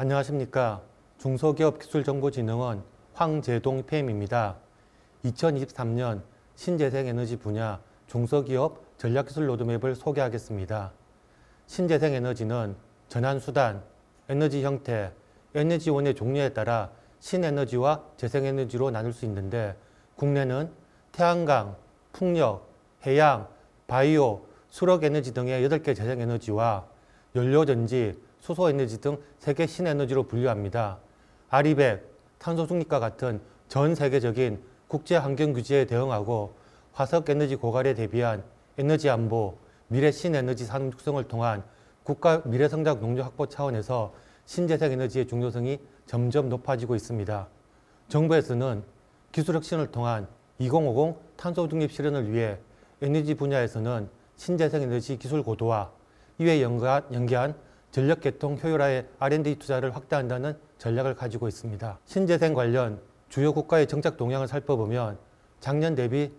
안녕하십니까. 중소기업기술정보진흥원 황재동 PM입니다. 2023년 신재생에너지 분야 중소기업 전략기술 로드맵을 소개하겠습니다. 신재생에너지는 전환수단, 에너지 형태, 에너지원의 종류에 따라 신에너지와 재생에너지로 나눌 수 있는데 국내는 태양광, 풍력, 해양, 바이오, 수력에너지 등의 8개 재생에너지와 연료전지, 수소에너지 등 3개 신에너지로 분류합니다. RE100, 탄소중립과 같은 전 세계적인 국제환경규제에 대응하고 화석에너지 고갈에 대비한 에너지안보, 미래 신에너지 산업 육성을 통한 국가 미래성장 농조 확보 차원에서 신재생에너지의 중요성이 점점 높아지고 있습니다. 정부에서는 기술혁신을 통한 2050 탄소중립 실현을 위해 에너지 분야에서는 신재생에너지 기술 고도화, 이에 연계한 전력계통 효율화의 R&D 투자를 확대한다는 전략을 가지고 있습니다. 신재생 관련 주요 국가의 정책 동향을 살펴보면 작년 대비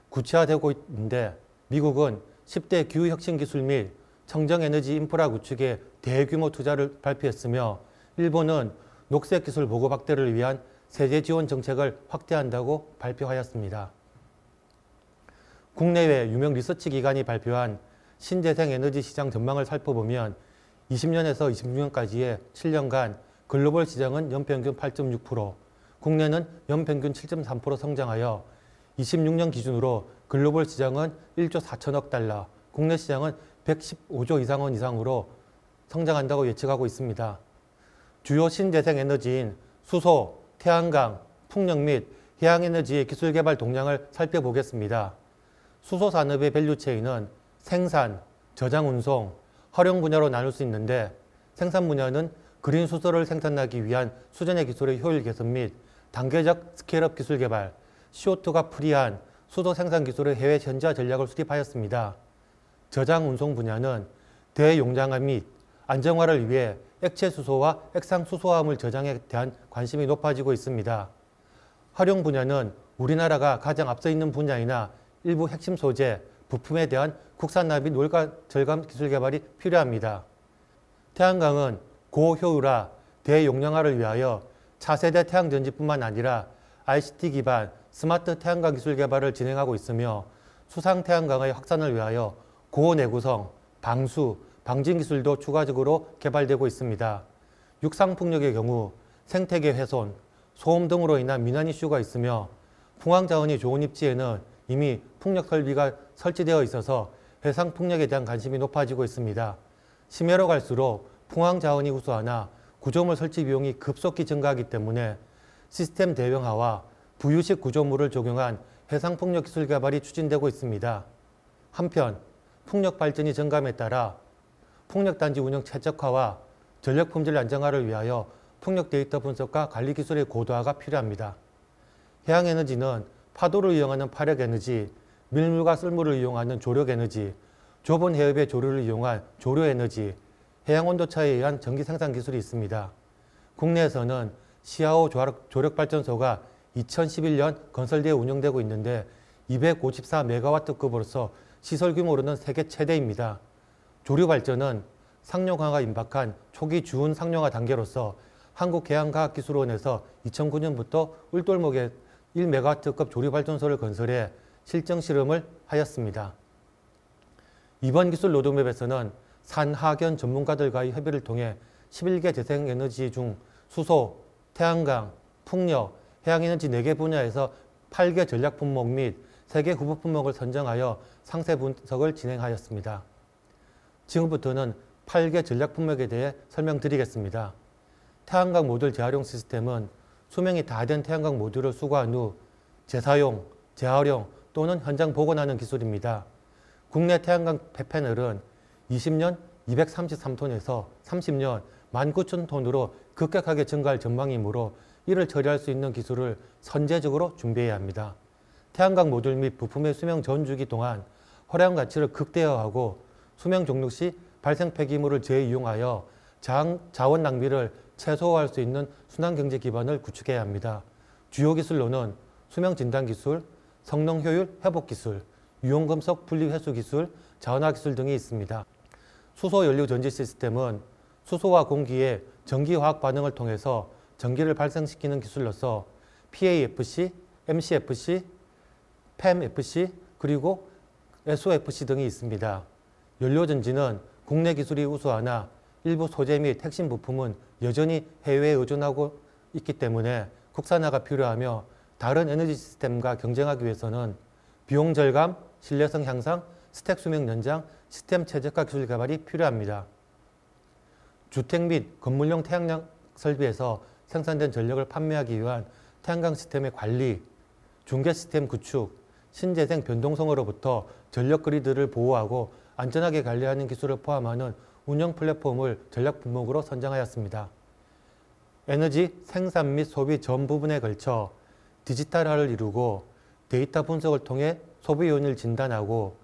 구체화되고 있는데 미국은 10대 기후혁신 기술 및 청정에너지 인프라 구축에 대규모 투자를 발표했으며 일본은 녹색기술 보급 확대를 위한 세제 지원 정책을 확대한다고 발표하였습니다. 국내외 유명 리서치 기관이 발표한 신재생에너지 시장 전망을 살펴보면 20년에서 26년까지의 7년간 글로벌 시장은 연평균 8.6%, 국내는 연평균 7.3% 성장하여 26년 기준으로 글로벌 시장은 1조 4천억 달러, 국내 시장은 115조 이상원 이상으로 성장한다고 예측하고 있습니다. 주요 신재생에너지인 수소, 태양광, 풍력 및 해양에너지의 기술 개발 동향을 살펴보겠습니다. 수소 산업의 밸류체인은 생산, 저장 운송, 활용 분야로 나눌 수 있는데 생산 분야는 그린 수소를 생산하기 위한 수전의 기술의 효율 개선 및 단계적 스케일업 기술 개발, CO2가 프리한 수소 생산 기술의 해외 현지화 전략을 수립하였습니다. 저장 운송 분야는 대용량화 및 안정화를 위해 액체 수소와 액상 수소화물 저장에 대한 관심이 높아지고 있습니다. 활용 분야는 우리나라가 가장 앞서 있는 분야이나 일부 핵심 소재, 부품에 대한 국산화 및 원가 절감 기술 개발이 필요합니다. 태양광은 고효율화, 대용량화를 위하여 차세대 태양전지뿐만 아니라 ICT 기반 스마트 태양광 기술 개발을 진행하고 있으며 수상 태양광의 확산을 위하여 고내구성, 방수, 방진 기술도 추가적으로 개발되고 있습니다. 육상풍력의 경우 생태계 훼손, 소음 등으로 인한 민환 이슈가 있으며 풍황자원이 좋은 입지에는 이미 풍력 설비가 설치되어 있어서 해상 풍력에 대한 관심이 높아지고 있습니다. 심해로 갈수록 풍황 자원이 우수하나 구조물 설치 비용이 급속히 증가하기 때문에 시스템 대형화와 부유식 구조물을 적용한 해상 풍력 기술 개발이 추진되고 있습니다. 한편 풍력 발전이 증감에 따라 풍력단지 운영 최적화와 전력 품질 안정화를 위하여 풍력 데이터 분석과 관리 기술의 고도화가 필요합니다. 해양에너지는 파도를 이용하는 파력에너지, 밀물과 썰물을 이용하는 조력에너지, 좁은 해협의 조류를 이용한 조류에너지, 해양온도차에 의한 전기 생산 기술이 있습니다. 국내에서는 시아오 조력발전소가 2011년 건설되어 운영되고 있는데 254메가와트급으로서 시설 규모로는 세계 최대입니다. 조류발전은 상용 강화가 임박한 초기 주운 상용화 단계로서 한국해양과학기술원에서 2009년부터 울돌목에 1메가와트급 조류발전소를 건설해 실증 실험을 하였습니다. 이번 기술 로드맵에서는 산하견 전문가들과의 협의를 통해 11개 재생에너지 중 수소, 태양광, 풍력, 해양에너지 4개 분야에서 8개 전략 품목 및 3개 후보 품목을 선정하여 상세 분석을 진행하였습니다. 지금부터는 8개 전략 품목에 대해 설명드리겠습니다. 태양광 모듈 재활용 시스템은 수명이 다 된 태양광 모듈을 수거한 후 재사용, 재활용 또는 현장 복원하는 기술입니다. 국내 태양광 폐패널은 20년 233톤에서 30년 19,000톤으로 급격하게 증가할 전망이므로 이를 처리할 수 있는 기술을 선제적으로 준비해야 합니다. 태양광 모듈 및 부품의 수명 전주기 동안 활용 가치를 극대화하고 수명 종료 시 발생 폐기물을 재이용하여 자원 낭비를 최소화할 수 있는 순환경제 기반을 구축해야 합니다. 주요 기술로는 수명 진단 기술, 성능 효율 회복 기술, 유용금속 분리 회수 기술, 자원화 기술 등이 있습니다. 수소 연료 전지 시스템은 수소와 공기의 전기화학 반응을 통해서 전기를 발생시키는 기술로서 PAFC, MCFC, PEMFC, 그리고 SOFC 등이 있습니다. 연료전지는 국내 기술이 우수하나 일부 소재 및 핵심 부품은 여전히 해외에 의존하고 있기 때문에 국산화가 필요하며 다른 에너지 시스템과 경쟁하기 위해서는 비용 절감, 신뢰성 향상, 스택 수명 연장, 시스템 최적화 기술 개발이 필요합니다. 주택 및 건물용 태양광 설비에서 생산된 전력을 판매하기 위한 태양광 시스템의 관리, 중계 시스템 구축, 신재생 변동성으로부터 전력 그리드를 보호하고 안전하게 관리하는 기술을 포함하는 운영 플랫폼을 전략 품목으로 선정하였습니다. 에너지 생산 및 소비 전 부분에 걸쳐 디지털화를 이루고 데이터 분석을 통해 소비 요인을 진단하고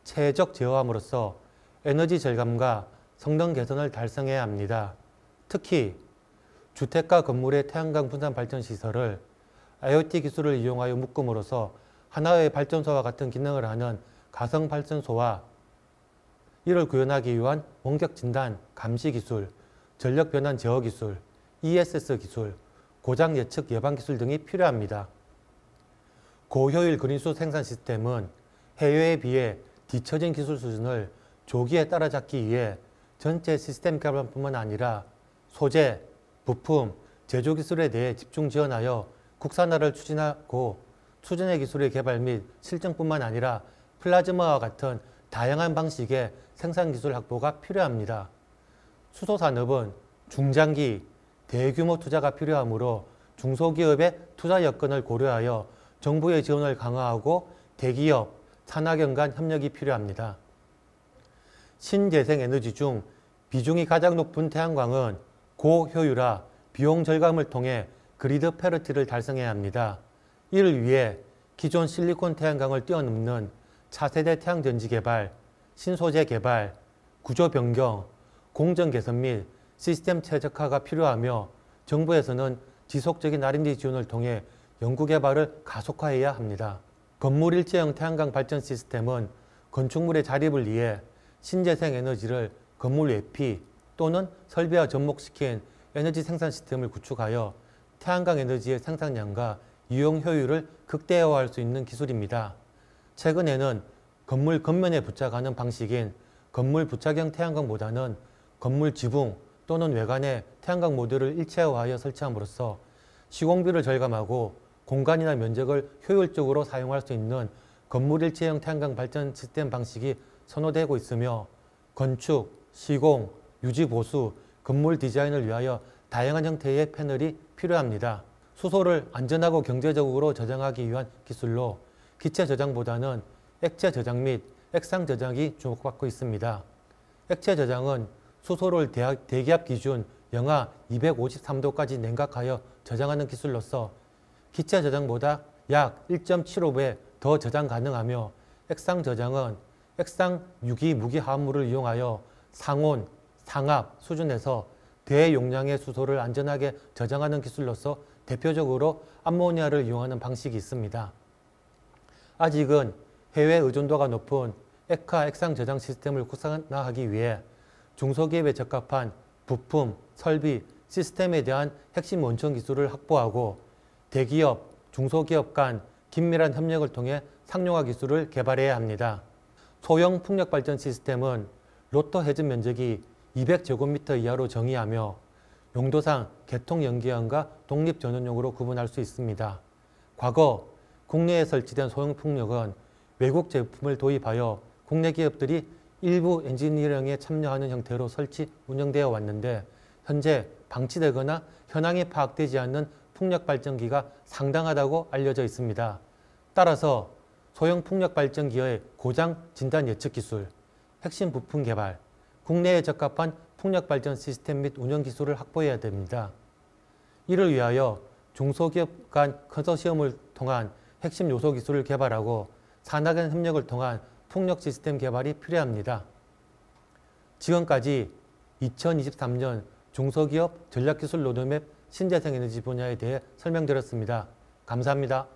체적 제어함으로써 에너지 절감과 성능 개선을 달성해야 합니다. 특히 주택과 건물의 태양광 분산 발전 시설을 IoT 기술을 이용하여 묶음으로써 하나의 발전소와 같은 기능을 하는 가성 발전소와 이를 구현하기 위한 원격 진단, 감시 기술, 전력 변환 제어 기술, ESS 기술, 고장 예측 예방 기술 등이 필요합니다. 고효율 그린수 생산 시스템은 해외에 비해 뒤처진 기술 수준을 조기에 따라잡기 위해 전체 시스템 개발뿐만 아니라 소재, 부품, 제조 기술에 대해 집중 지원하여 국산화를 추진하고 수준의 기술의 개발 및 실증뿐만 아니라 플라즈마와 같은 다양한 방식의 생산 기술 확보가 필요합니다. 수소산업은 중장기, 대규모 투자가 필요하므로 중소기업의 투자 여건을 고려하여 정부의 지원을 강화하고 대기업, 산학연 간 협력이 필요합니다. 신재생 에너지 중 비중이 가장 높은 태양광은 고효율화, 비용 절감을 통해 그리드 패러티를 달성해야 합니다. 이를 위해 기존 실리콘 태양광을 뛰어넘는 차세대 태양전지 개발, 신소재 개발, 구조 변경, 공정 개선 및 시스템 최적화가 필요하며 정부에서는 지속적인 R&D 지원을 통해 연구개발을 가속화해야 합니다. 건물 일체형 태양광 발전 시스템은 건축물의 자립을 위해 신재생 에너지를 건물 외피 또는 설비와 접목시킨 에너지 생산 시스템을 구축하여 태양광 에너지의 생산량과 이용 효율을 극대화할 수 있는 기술입니다. 최근에는 건물 겉면에 부착하는 방식인 건물 부착형 태양광보다는 건물 지붕 또는 외관에 태양광 모듈을 일체화하여 설치함으로써 시공비를 절감하고 공간이나 면적을 효율적으로 사용할 수 있는 건물 일체형 태양광 발전 시스템 방식이 선호되고 있으며 건축, 시공, 유지 보수, 건물 디자인을 위하여 다양한 형태의 패널이 필요합니다. 수소를 안전하고 경제적으로 저장하기 위한 기술로 기체 저장보다는 액체 저장 및 액상 저장이 주목받고 있습니다. 액체 저장은 수소를 대기압 기준 영하 253도까지 냉각하여 저장하는 기술로서 기체 저장보다 약 1.75배 더 저장 가능하며 액상 저장은 액상 유기 무기 화합물을 이용하여 상온, 상압 수준에서 대용량의 수소를 안전하게 저장하는 기술로서 대표적으로 암모니아를 이용하는 방식이 있습니다. 아직은 해외 의존도가 높은 액화 액상 저장 시스템을 국산화하기 위해 중소기업에 적합한 부품, 설비, 시스템에 대한 핵심 원천 기술을 확보하고 대기업, 중소기업 간 긴밀한 협력을 통해 상용화 기술을 개발해야 합니다. 소형 풍력 발전 시스템은 로또 해전 면적이 200제곱미터 이하로 정의하며 용도상 개통연기형과 독립전원용으로 구분할 수 있습니다. 과거 국내에 설치된 소형 풍력은 외국 제품을 도입하여 국내 기업들이 일부 엔지니어링에 참여하는 형태로 설치, 운영되어 왔는데 현재 방치되거나 현황이 파악되지 않는 풍력 발전기가 상당하다고 알려져 있습니다. 따라서 소형 풍력 발전기의 고장 진단 예측 기술, 핵심 부품 개발, 국내에 적합한 풍력 발전 시스템 및 운영 기술을 확보해야 됩니다. 이를 위하여 중소기업 간 컨소시엄을 통한 핵심 요소 기술을 개발하고 산학연 협력을 통한 풍력 시스템 개발이 필요합니다. 지금까지 2023년 중소기업 전략기술 로드맵 신재생 에너지 분야에 대해 설명드렸습니다. 감사합니다.